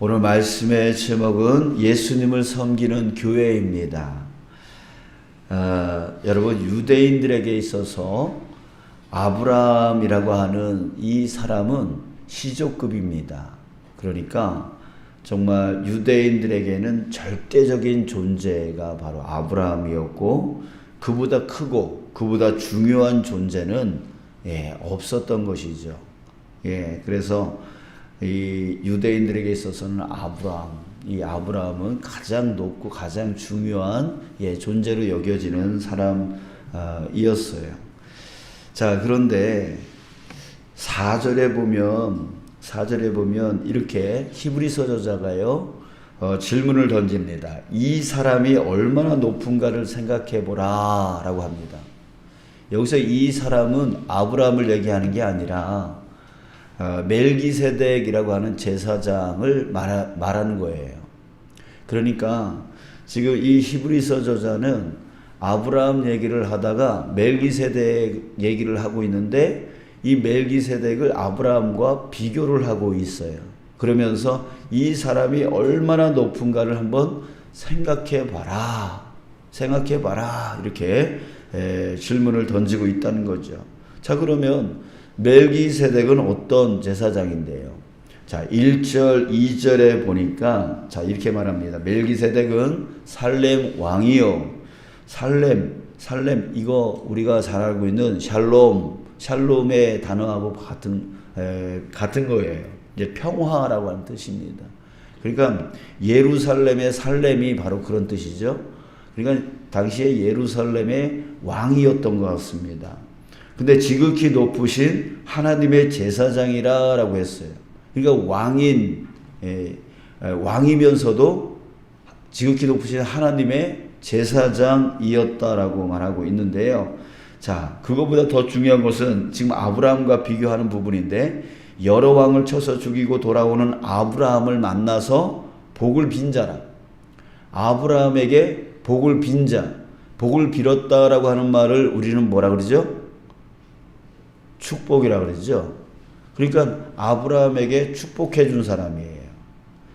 오늘 말씀의 제목은 예수님을 섬기는 교회입니다. 여러분, 유대인들에게 있어서 아브라함이라고 하는 이 사람은 시족급입니다. 그러니까 정말 유대인들에게는 절대적인 존재가 바로 아브라함이었고, 그보다 크고 그보다 중요한 존재는 없었던 것이죠. 그래서 이 유대인들에게 있어서는 이 아브라함은 가장 높고 가장 중요한 존재로 여겨지는 사람이었어요. 자, 그런데 4절에 보면 이렇게 히브리서 저자가요 질문을 던집니다. 이 사람이 얼마나 높은가를 생각해 보라 라고 합니다. 여기서 이 사람은 아브라함을 얘기하는 게 아니라 멜기세덱이라고 하는 제사장을 말하는 거예요. 그러니까 지금 이 히브리서 저자는 아브라함 얘기를 하다가 멜기세덱 얘기를 하고 있는데, 이 멜기세덱을 아브라함과 비교를 하고 있어요. 그러면서 이 사람이 얼마나 높은가를 한번 생각해 봐라 이렇게 질문을 던지고 있다는 거죠. 자, 그러면 멜기세덱은 어떤 제사장인데요? 자, 1절, 2절에 보니까 자, 이렇게 말합니다. 멜기세덱은 살렘 왕이요. 살렘 이거 우리가 잘 알고 있는 샬롬의 단어하고 같은 거예요. 이제 평화라고 하는 뜻입니다. 그러니까 예루살렘의 살렘이 바로 그런 뜻이죠. 그러니까 당시에 예루살렘의 왕이었던 것 같습니다. 근데 지극히 높으신 하나님의 제사장이라고 했어요. 그러니까 왕이면서도 지극히 높으신 하나님의 제사장이었다라고 말하고 있는데요. 자, 그거보다 더 중요한 것은 지금 아브라함과 비교하는 부분인데, 여러 왕을 쳐서 죽이고 돌아오는 아브라함을 만나서 복을 빈 자라. 아브라함에게 복을 빈 자, 복을 빌었다라고 하는 말을 우리는 뭐라 그러죠? 축복이라 그러죠. 그러니까 아브라함에게 축복해 준 사람이에요.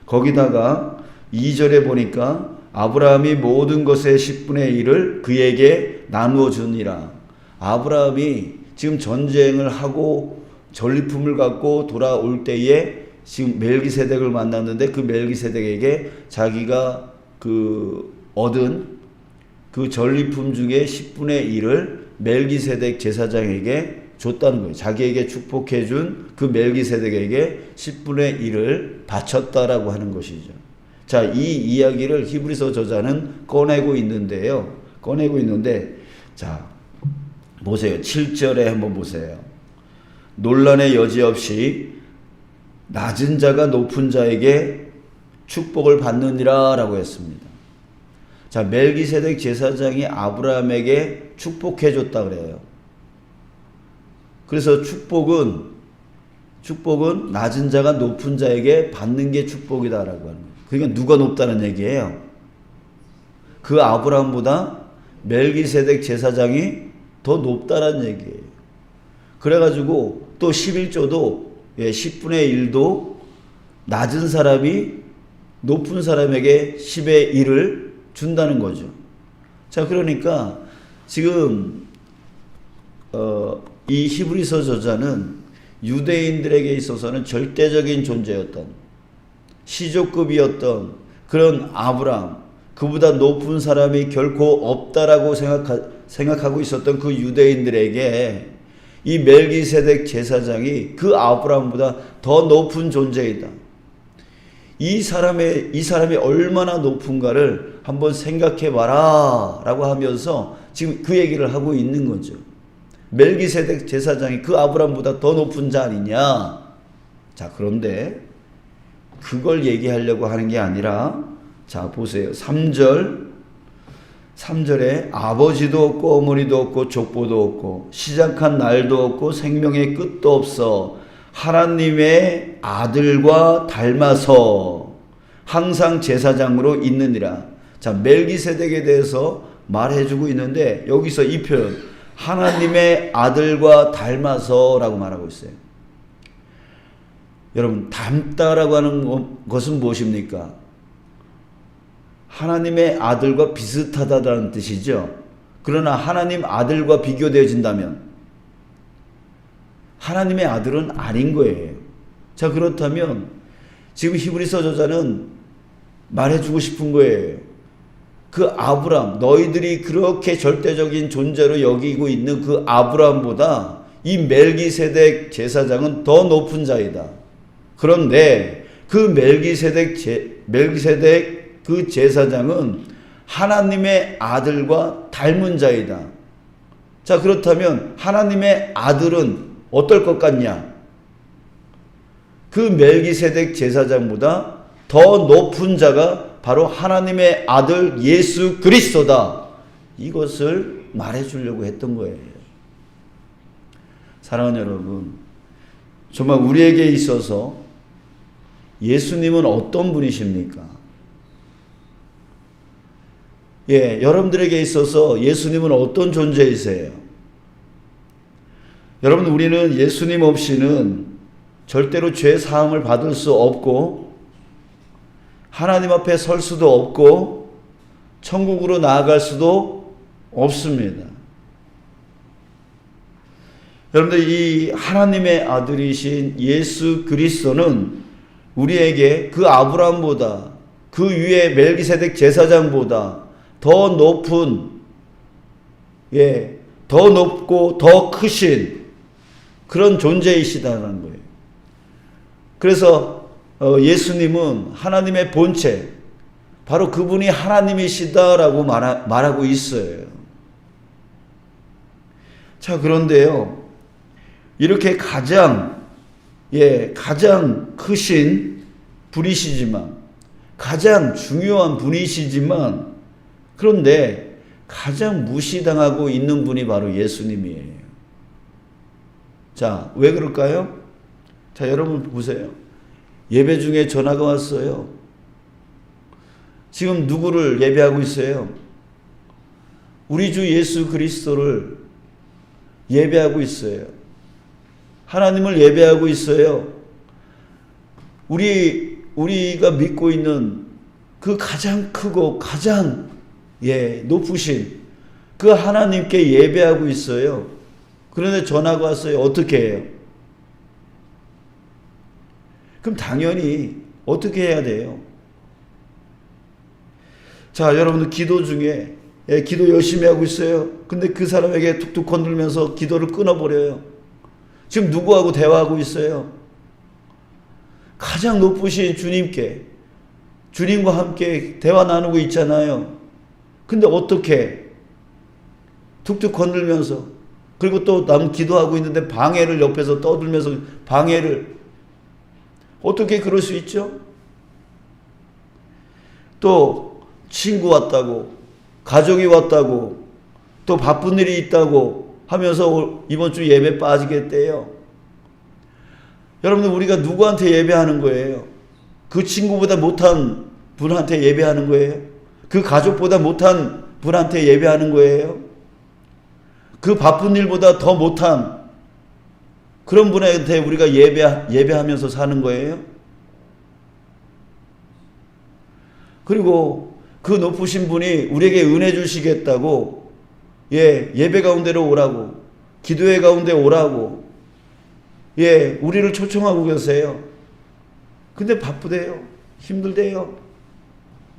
거기다가 2절에 보니까 아브라함이 모든 것의 10분의 1을 그에게 나누어 주니라. 아브라함이 지금 전쟁을 하고 전리품을 갖고 돌아올 때에 지금 멜기세덱을 만났는데, 그 멜기세덱에게 자기가 얻은 그 전리품 중에 10분의 1을 멜기세덱 제사장에게 줬다는 거예요. 자기에게 축복해 준 그 멜기세덱에게 10분의 1을 바쳤다라고 하는 것이죠. 자, 이 이야기를 히브리서 저자는 꺼내고 있는데, 자, 보세요. 7절에 한번 보세요. 논란의 여지 없이 낮은 자가 높은 자에게 축복을 받느니라 라고 했습니다. 자, 멜기세덱 제사장이 아브라함에게 축복해 줬다 그래요. 그래서 축복은 낮은 자가 높은 자에게 받는 게 축복이다라고 하는 거예요. 그러니까 누가 높다는 얘기예요? 그 아브라함보다 멜기세덱 제사장이 더 높다는 얘기예요. 그래가지고 또 11조도 10분의 1도 낮은 사람이 높은 사람에게 10의 1을 준다는 거죠. 자, 그러니까 지금 이 히브리서 저자는 유대인들에게 있어서는 절대적인 존재였던, 시족급이었던 그런 아브라함, 그보다 높은 사람이 결코 없다라고 생각하고 있었던 그 유대인들에게 이 멜기세덱 제사장이 그 아브라함보다 더 높은 존재이다. 이 사람이 얼마나 높은가를 한번 생각해 봐라 라고 하면서 지금 그 얘기를 하고 있는 거죠. 멜기세덱 제사장이 그 아브라함보다 더 높은 자 아니냐? 자, 그런데 그걸 얘기하려고 하는 게 아니라, 자, 보세요. 3절에 아버지도 없고 어머니도 없고 족보도 없고 시작한 날도 없고 생명의 끝도 없어 하나님의 아들과 닮아서 항상 제사장으로 있느니라. 자, 멜기세덱에 대해서 말해주고 있는데, 여기서 이 표현 하나님의 아들과 닮아서 라고 말하고 있어요. 여러분, 닮다라고 하는 것은 무엇입니까? 하나님의 아들과 비슷하다라는 뜻이죠. 그러나 하나님 아들과 비교되어진다면 하나님의 아들은 아닌 거예요. 자, 그렇다면 지금 히브리서 저자는 말해주고 싶은 거예요. 그 아브람, 너희들이 그렇게 절대적인 존재로 여기고 있는 그 아브람보다 이 멜기세덱 제사장은 더 높은 자이다. 그런데 그 멜기세덱 그 제사장은 하나님의 아들과 닮은 자이다. 자, 그렇다면 하나님의 아들은 어떨 것 같냐? 그 멜기세덱 제사장보다 더 높은 자가 바로 하나님의 아들 예수 그리스도다. 이것을 말해주려고 했던 거예요. 사랑하는 여러분, 정말 우리에게 있어서 예수님은 어떤 분이십니까? 여러분들에게 있어서 예수님은 어떤 존재이세요? 여러분, 우리는 예수님 없이는 절대로 죄 사함을 받을 수 없고 하나님 앞에 설 수도 없고 천국으로 나아갈 수도 없습니다. 여러분들, 이 하나님의 아들이신 예수 그리스도는 우리에게 그 아브라함보다, 그 위에 멜기세덱 제사장보다 더 높은, 더 높고 더 크신 그런 존재이시다는 거예요. 그래서 예수님은 하나님의 본체, 바로 그분이 하나님이시다라고 말하고 있어요. 자, 그런데요, 이렇게 가장 크신 분이시지만, 가장 중요한 분이시지만, 그런데 가장 무시당하고 있는 분이 바로 예수님이에요. 자, 왜 그럴까요? 자, 여러분 보세요. 예배 중에 전화가 왔어요. 지금 누구를 예배하고 있어요? 우리 주 예수 그리스도를 예배하고 있어요. 하나님을 예배하고 있어요. 우리가 믿고 있는 그 가장 크고 가장 높으신 그 하나님께 예배하고 있어요. 그런데 전화가 왔어요. 어떻게 해요? 그럼 당연히 어떻게 해야 돼요? 자, 여러분들 기도 중에 기도 열심히 하고 있어요. 근데 그 사람에게 툭툭 건들면서 기도를 끊어버려요. 지금 누구하고 대화하고 있어요? 가장 높으신 주님과 함께 대화 나누고 있잖아요. 근데 어떻게 툭툭 건들면서, 그리고 또 남 기도하고 있는데 방해를 옆에서 떠들면서 방해를, 어떻게 그럴 수 있죠? 또 친구 왔다고, 가족이 왔다고, 또 바쁜 일이 있다고 하면서 이번 주 예배 빠지겠대요. 여러분들, 우리가 누구한테 예배하는 거예요? 그 친구보다 못한 분한테 예배하는 거예요? 그 가족보다 못한 분한테 예배하는 거예요? 그 바쁜 일보다 더 못한 그런 분한테 우리가 예배하면서 사는 거예요? 그리고 그 높으신 분이 우리에게 은혜 주시겠다고 예배 가운데로 오라고, 기도회 가운데 오라고 우리를 초청하고 계세요. 근데 바쁘대요. 힘들대요.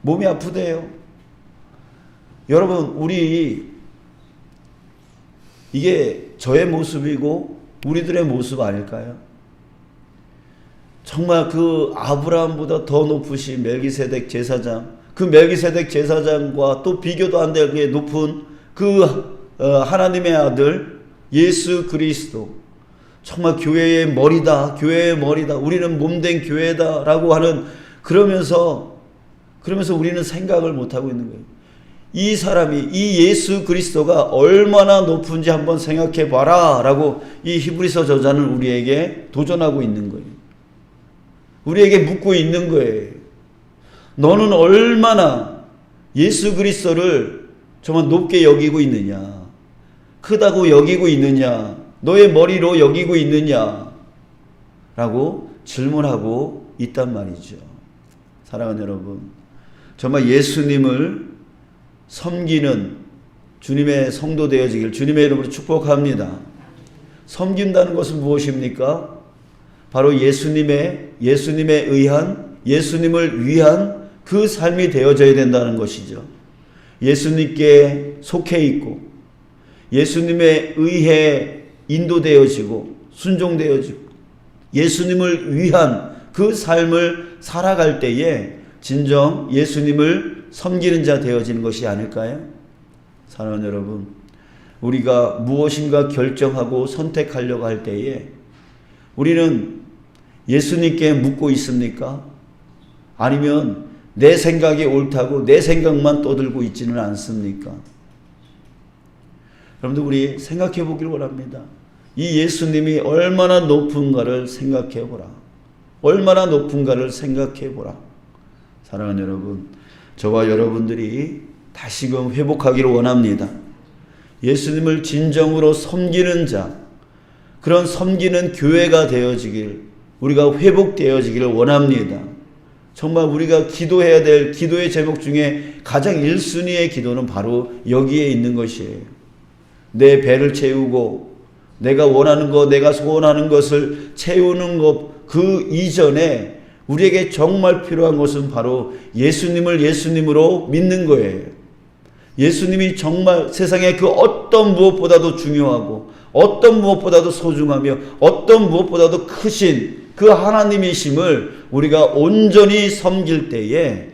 몸이 아프대요. 여러분, 이게 저의 모습이고 우리들의 모습 아닐까요? 정말 그 아브라함보다 더 높으신 멜기세덱 제사장, 그 멜기세덱 제사장과 또 비교도 안 되게 높은 그 하나님의 아들 예수 그리스도, 정말 교회의 머리다, 우리는 몸된 교회다라고 하는, 그러면서 우리는 생각을 못하고 있는 거예요. 이 사람이, 이 예수 그리스도가 얼마나 높은지 한번 생각해 봐라 라고 이 히브리서 저자는 우리에게 도전하고 있는 거예요. 우리에게 묻고 있는 거예요. 너는 얼마나 예수 그리스도를 정말 높게 여기고 있느냐, 크다고 여기고 있느냐, 너의 머리로 여기고 있느냐 라고 질문하고 있단 말이죠. 사랑하는 여러분, 정말 예수님을 섬기는 주님의 성도 되어지길 주님의 이름으로 축복합니다. 섬긴다는 것은 무엇입니까? 바로 예수님을 위한 그 삶이 되어져야 된다는 것이죠. 예수님께 속해 있고 예수님에 의해 인도되어지고 순종되어지고 예수님을 위한 그 삶을 살아갈 때에 진정 예수님을 섬기는 자 되어지는 것이 아닐까요? 사랑하는 여러분, 우리가 무엇인가 결정하고 선택하려고 할 때에 우리는 예수님께 묻고 있습니까? 아니면 내 생각이 옳다고 내 생각만 떠들고 있지는 않습니까? 여러분들, 우리 생각해 보길 원합니다. 이 예수님이 얼마나 높은가를 생각해 보라. 얼마나 높은가를 생각해 보라. 사랑하는 여러분, 저와 여러분들이 다시금 회복하기를 원합니다. 예수님을 진정으로 섬기는 자, 그런 섬기는 교회가 되어지길, 우리가 회복되어지기를 원합니다. 정말 우리가 기도해야 될 기도의 제목 중에 가장 1순위의 기도는 바로 여기에 있는 것이에요. 내 배를 채우고 내가 원하는 것, 내가 소원하는 것을 채우는 것, 그 이전에 우리에게 정말 필요한 것은 바로 예수님을 예수님으로 믿는 거예요. 예수님이 정말 세상에 그 어떤 무엇보다도 중요하고 어떤 무엇보다도 소중하며 어떤 무엇보다도 크신 그 하나님이심을 우리가 온전히 섬길 때에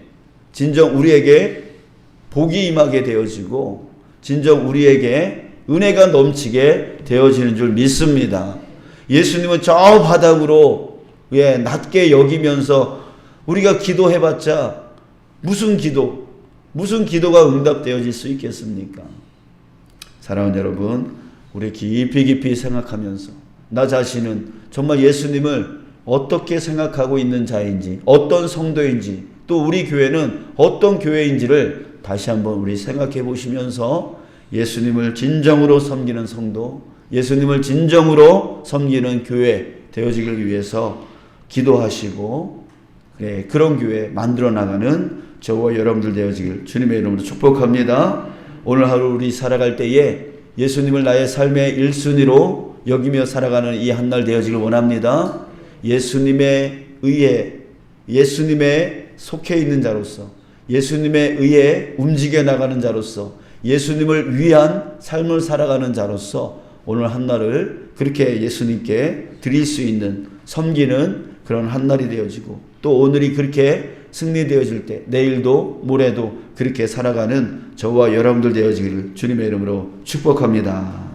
진정 우리에게 복이 임하게 되어지고 진정 우리에게 은혜가 넘치게 되어지는 줄 믿습니다. 예수님은 저 바닥으로 낮게 여기면서 우리가 기도해봤자 무슨 기도가 응답되어질 수 있겠습니까? 사랑하는 여러분, 우리 깊이 생각하면서 나 자신은 정말 예수님을 어떻게 생각하고 있는 자인지, 어떤 성도인지, 또 우리 교회는 어떤 교회인지를 다시 한번 우리 생각해 보시면서 예수님을 진정으로 섬기는 성도, 예수님을 진정으로 섬기는 교회 되어지기 위해서 기도하시고 그런 교회 만들어 나가는 저와 여러분들 되어지길 주님의 이름으로 축복합니다. 오늘 하루 우리 살아갈 때에 예수님을 나의 삶의 1순위로 여기며 살아가는 이 한날 되어지길 원합니다. 예수님에 의해, 예수님에 속해 있는 자로서, 예수님에 의해 움직여 나가는 자로서, 예수님을 위한 삶을 살아가는 자로서 오늘 한날을 그렇게 예수님께 드릴 수 있는 섬기는 그런 한날이 되어지고 또 오늘이 그렇게 승리되어질 때 내일도 모레도 그렇게 살아가는 저와 여러분들 되어지기를 주님의 이름으로 축복합니다.